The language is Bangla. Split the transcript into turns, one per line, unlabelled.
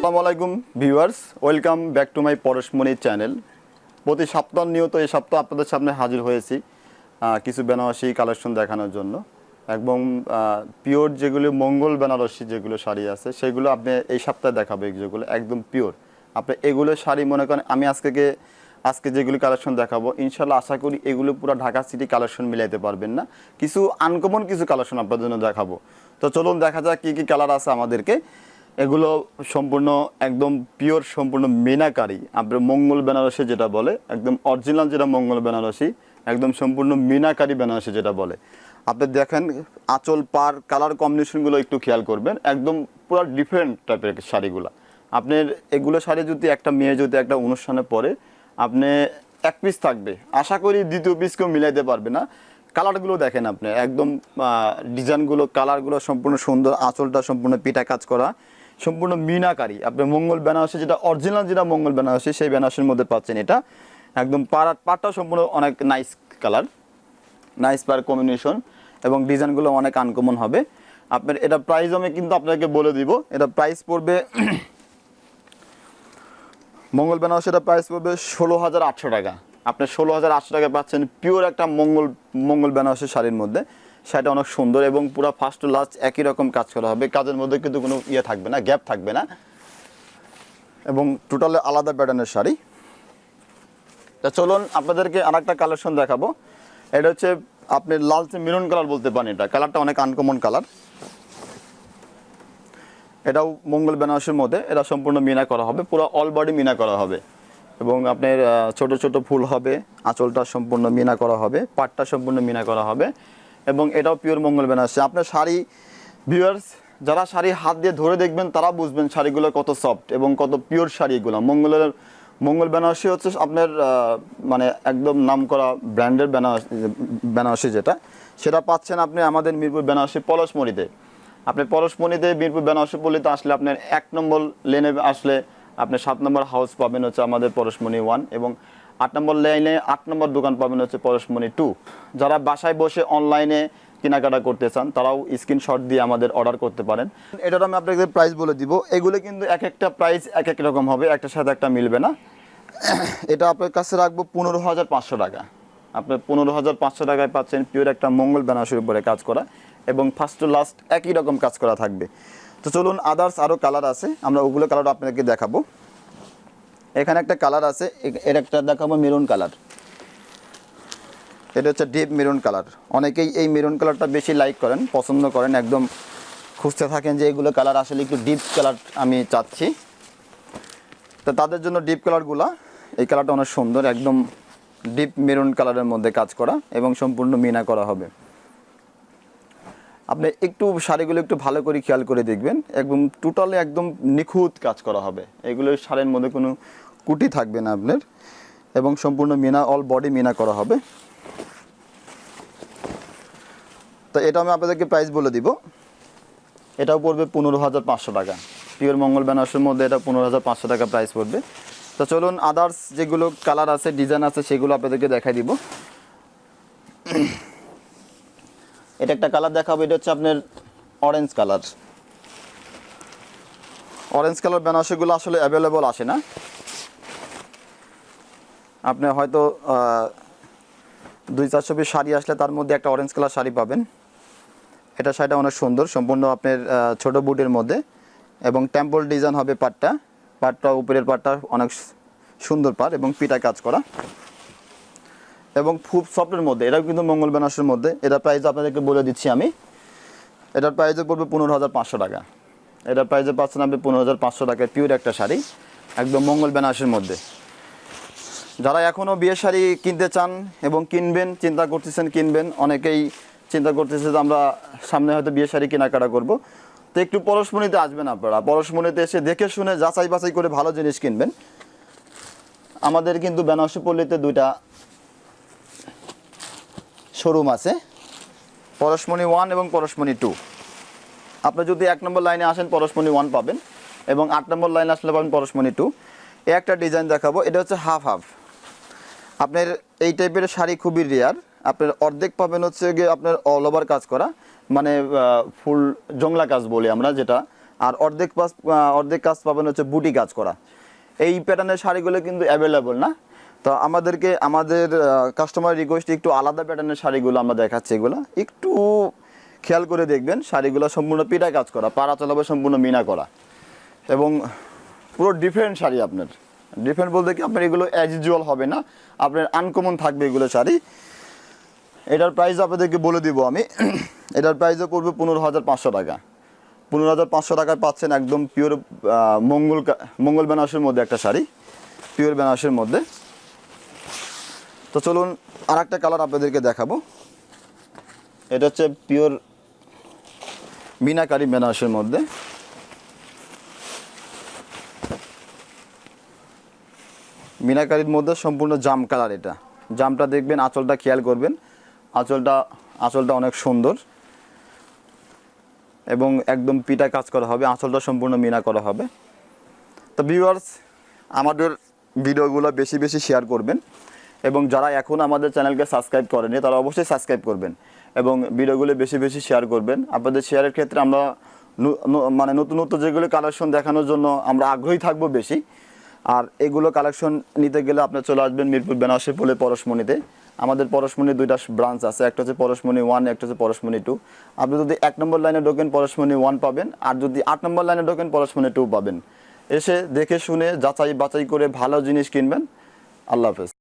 আসসালামু আলাইকুম viewers, welcome back to my Parashmani channel. প্রতি সপ্তাহ নিয়ত এই সপ্তাহ আপনাদের সামনে হাজির হয়েছি কিছু বেনারসি কালেকশন দেখানোর জন্য। একদম পিওর যেগুলো মঙ্গল বেনারসি যেগুলো শাড়ি আছে সেগুলো আপনি এই সপ্তাহে দেখাবো। যেগুলো একদম পিওর আপনি এগুলো শাড়ি মনে করেন আমি আজকে যেগুলো কালেকশন দেখাবো ইনশাল্লাহ আশা করি এগুলো পুরো ঢাকা সিটি কালেকশন মিলাইতে পারবেন না, কিছু আনকমন কিছু কালেকশন আপনাদের জন্য দেখাবো। তো চলুন দেখা যাক কী কী কালার আছে আমাদেরকে। এগুলো সম্পূর্ণ একদম পিওর সম্পূর্ণ মিনাকারি, আপনার মঙ্গল বেনারসি যেটা বলে, একদম অরিজিনাল যেটা মঙ্গল বেনারসি, একদম সম্পূর্ণ মিনাকারি বেনারসি যেটা বলে। আপনি দেখেন আঁচল পার কালার কম্বিনেশনগুলো একটু খেয়াল করবেন, একদম পুরো ডিফারেন্ট টাইপের শাড়িগুলো। আপনার এগুলো শাড়ি যদি একটা মেয়ে যদি একটা অনুষ্ঠানে পরে আপনি এক পিস থাকবে, আশা করি দ্বিতীয় পিস কেউ মিলাইতে পারবে না। কালারগুলো দেখেন আপনি, একদম ডিজাইনগুলো কালারগুলো সম্পূর্ণ সুন্দর, আঁচলটা সম্পূর্ণ পিটা কাজ করা, সম্পূর্ণ মিনাকারি। আপনি মঙ্গল বেনারসি যেটা অরিজিনাল যেটা মঙ্গল বেনারসি সেই বেনারসির মধ্যে পাচ্ছেন এটা। একদম পাড়টা সম্পূর্ণ অনেক নাইস কালার, নাইস পার কম্বিনেশন এবং ডিজাইনগুলো অনেক আনকমন হবে। আপনার এটা প্রাইস আমি কিন্তু আপনাকে বলে দিব, এটা প্রাইস পড়বে মঙ্গল বেনারসিটা প্রাইস পড়বে 16,800 টাকা। আপনি 16,800 টাকা পাচ্ছেন পিওর একটা মঙ্গল বেনারসি শাড়ির মধ্যে। শাড়িটা অনেক সুন্দর এবং পুরো ফার্স্ট টু লাস্ট একই রকম কাজ করা হবে, কাজের মধ্যে কিন্তু কোনো থাকবে না, গ্যাপ থাকবে না এবং টোটালি আলাদা প্যাটার্নের শাড়ি। তা চলুন আপনাদেরকে আরেকটা কালেকশন দেখাবো। এটা হচ্ছে আপনি লালচে মেরুন কালার বলতে পারেন, এটা কালারটা অনেক আনকমন কালার। এটাও মঙ্গল বেনারসির মধ্যে, এটা সম্পূর্ণ মিনা করা হবে, পুরো অল বডি মিনা করা হবে এবং আপনার ছোট ছোট ফুল হবে, আঁচলটা সম্পূর্ণ মিনা করা হবে, পাটটা সম্পূর্ণ মিনা করা হবে এবং এটাও পিওর মঙ্গল বেনারসি। আপনার শাড়ি ভিউয়ার্স যারা শাড়ি হাত দিয়ে ধরে দেখবেন তারা বুঝবেন শাড়িগুলো কত সফট এবং কত পিওর শাড়ি এগুলো। মঙ্গল বেনারসি হচ্ছে আপনার মানে একদম নাম করা ব্র্যান্ডের বেনারসি যেটা, সেটা পাচ্ছেন আপনি আমাদের মিরপুর বেনারসি পরশমনিতে। আপনি পরশমনিতে মিরপুর বেনারসি পল্লীতে আসলে আপনার 1 নম্বর লেনে আসলে আপনি 7 নম্বর হাউস পাবেন হচ্ছে আমাদের পরশমনি 1 এবং 8 নম্বর লাইনে 8 নম্বর দোকান পাবেন হচ্ছে পরশমনি 2। যারা বাসায় বসে অনলাইনে কেনাকাটা করতে চান তারাও স্ক্রিনশট দিয়ে আমাদের অর্ডার করতে পারেন। এটার আমি আপনাদের প্রাইস বলে দিব। এগুলো কিন্তু এক একটা প্রাইস এক এক রকম হবে, একটার সাথে একটা মিলবে না। এটা আপনার কাছে রাখবো 15,500 টাকা। আপনি 15,500 টাকায় পাচ্ছেন পিওর একটা মঙ্গল বেনারসির উপরে কাজ করা এবং ফার্স্ট টু লাস্ট একই রকম কাজ করা থাকবে। তো চলুন আদার্স আরও কালার আছে, আমরা ওগুলো কালার আপনাকে দেখাবো। এখানে একটা কালার আছে, এর একটা দেখাবো মেরুন কালার। এটা হচ্ছে ডিপ মেরুন কালার। অনেকেই এই মেরুন কালারটা বেশি লাইক করেন, পছন্দ করেন, একদম খুঁজতে থাকেন যে এগুলো কালার আসলে একটু ডিপ কালার আমি চাচ্ছি। তো তাদের জন্য ডিপ কালারগুলো, এই কালারটা অনেক সুন্দর, একদম ডিপ মেরুন কালারের মধ্যে কাজ করা এবং সম্পূর্ণ মিনা করা হবে। আপনি একটু শাড়িগুলো একটু ভালো করে খেয়াল করে দেখবেন, একদম টোটালি একদম নিখুঁত কাজ করা হবে। এগুলো শাড়ির মধ্যে কোনো কুটি থাকবে না আপনার এবং সম্পূর্ণ মিনা অল বডি মিনা করা হবে। তো এটা আমি আপনাদেরকে প্রাইস বলে দিব, এটাও পড়বে 15,500 টাকা। পিওর মঙ্গল বেনারসির মধ্যে এটা 15,500 টাকা প্রাইস পড়বে। তো চলুন আদার্স যেগুলো কালার আছে ডিজাইন আছে সেগুলো আপনাদেরকে দেখাই দিব। এটা একটা কালার দেখাবো, এটা হচ্ছে আপনার অরেঞ্জ কালার। অরেঞ্জ কালার বেনারসিগুলো আসলে অ্যাভেলেবল আসে না, আপনি হয়তো 200-400 পিস শাড়ি আসলে তার মধ্যে একটা অরেঞ্জ কালার শাড়ি পাবেন। এটা শাড়িটা অনেক সুন্দর, সম্পূর্ণ আপনার ছোট বুটের মধ্যে এবং টেম্পল ডিজাইন হবে। পাটটা উপরের পাটটা অনেক সুন্দর পাট এবং পিটা কাজ করা এবং খুব সফটের মধ্যে। এটাও কিন্তু মঙ্গল বেনারসির মধ্যে। এটা প্রাইস আপনাদেরকে বলে দিচ্ছি আমি, এটার প্রাইসে পড়বে 15,500 টাকা। এটার প্রাইসে পাচ্ছেন আপনি 15,500 টাকায় পিওর একটা শাড়ি একদম মঙ্গল বেনারসির মধ্যে। যারা এখনও বিয়ের শাড়ি কিনতে চান এবং কিনবেন, চিন্তা করতেছেন কিনবেন, অনেকেই চিন্তা করতেছে যে আমরা সামনে হয়তো বিয়ের শাড়ি কেনাকাটা করব, তো একটু পরশমনিতে আসবেন আপনারা। পরশমনিতে এসে দেখে শুনে যাচাই বাছাই করে ভালো জিনিস কিনবেন। আমাদের কিন্তু বেনারসি পল্লীতে 2টা শোরুম আছে, পরশমনি 1 এবং পরশমনি 2। আপনি যদি 1 নম্বর লাইনে আসেন পরশমনি 1 পাবেন এবং 8 নম্বর লাইনে আসলে পাবেন পরশমনি 2। একটা ডিজাইন দেখাবো, এটা হচ্ছে হাফ হাফ। আপনার এই টাইপের শাড়ি খুবই রেয়ার। আপনার অর্ধেক পাবেন হচ্ছে গিয়ে আপনার অল ওভার কাজ করা, মানে ফুল জংলা কাজ বলি আমরা যেটা, আর অর্ধেক কাজ পাবেন হচ্ছে বুটি কাজ করা। এই প্যাটার্নের শাড়িগুলো কিন্তু অ্যাভেলেবল না, তো আমাদের কাস্টমার রিকোয়েস্টে একটু আলাদা প্যাটার্নের শাড়িগুলো আমরা দেখাচ্ছি। এগুলো একটু খেয়াল করে দেখবেন, শাড়িগুলো সম্পূর্ণ পিটা কাজ করা, পাড়া চলাবে সম্পূর্ণ মিনা করা এবং পুরো ডিফারেন্ট শাড়ি। আপনার ডিফারেন্ট বলতে কি আপনার এগুলো অ্যাজ ইউজুয়াল হবে না, আপনার আনকমন থাকবে এগুলো শাড়ি। এটার প্রাইস আপনাদেরকে বলে দিব আমি। এটার প্রাইসও পড়বে 15,500 টাকা। 15,500 টাকায় পাচ্ছেন একদম পিওর মঙ্গল বেনারসির মধ্যে একটা শাড়ি, পিওর বেনারসির মধ্যে। তো চলুন আর একটা কালার আপনাদেরকে দেখাবো। এটা হচ্ছে পিওর মিনাকারি বেনারসির মধ্যে। মিনাকারির মধ্যে সম্পূর্ণ জাম কালার। এটা জামটা দেখবেন, আঁচলটা খেয়াল করবেন, আঁচলটা অনেক সুন্দর এবং একদম পিটা কাজ করা হবে, আঁচলটা সম্পূর্ণ মিনা করা হবে। তো ভিউয়ার্স, আমাদের ভিডিওগুলো বেশি বেশি শেয়ার করবেন এবং যারা এখন আমাদের চ্যানেলকে সাবস্ক্রাইব করেনি তারা অবশ্যই সাবস্ক্রাইব করবেন এবং ভিডিওগুলো বেশি বেশি শেয়ার করবেন। আপনাদের শেয়ারের ক্ষেত্রে আমরা মানে নতুন নতুন যেগুলো কালেকশন দেখানোর জন্য আমরা আগ্রহী থাকবো বেশি। আর এগুলো কালেকশন নিতে গেলে আপনার চলে আসবেন মিরপুর বেনারসি পোলে পরশমণিতে। আমাদের পরশমণির 2টা ব্রাঞ্চ আছে, একটা হচ্ছে পরশমণি 1, একটা হচ্ছে পরশমণি 2। আপনি যদি 1 নম্বর লাইনে ঢোকেন পরশমণি 1 পাবেন, আর যদি 8 নম্বর লাইনে ঢোকেন পরশমণি 2 পাবেন। এসে দেখে শুনে যাচাই বাছাই করে ভালো জিনিস কিনবেন। আল্লাহ হাফেজ।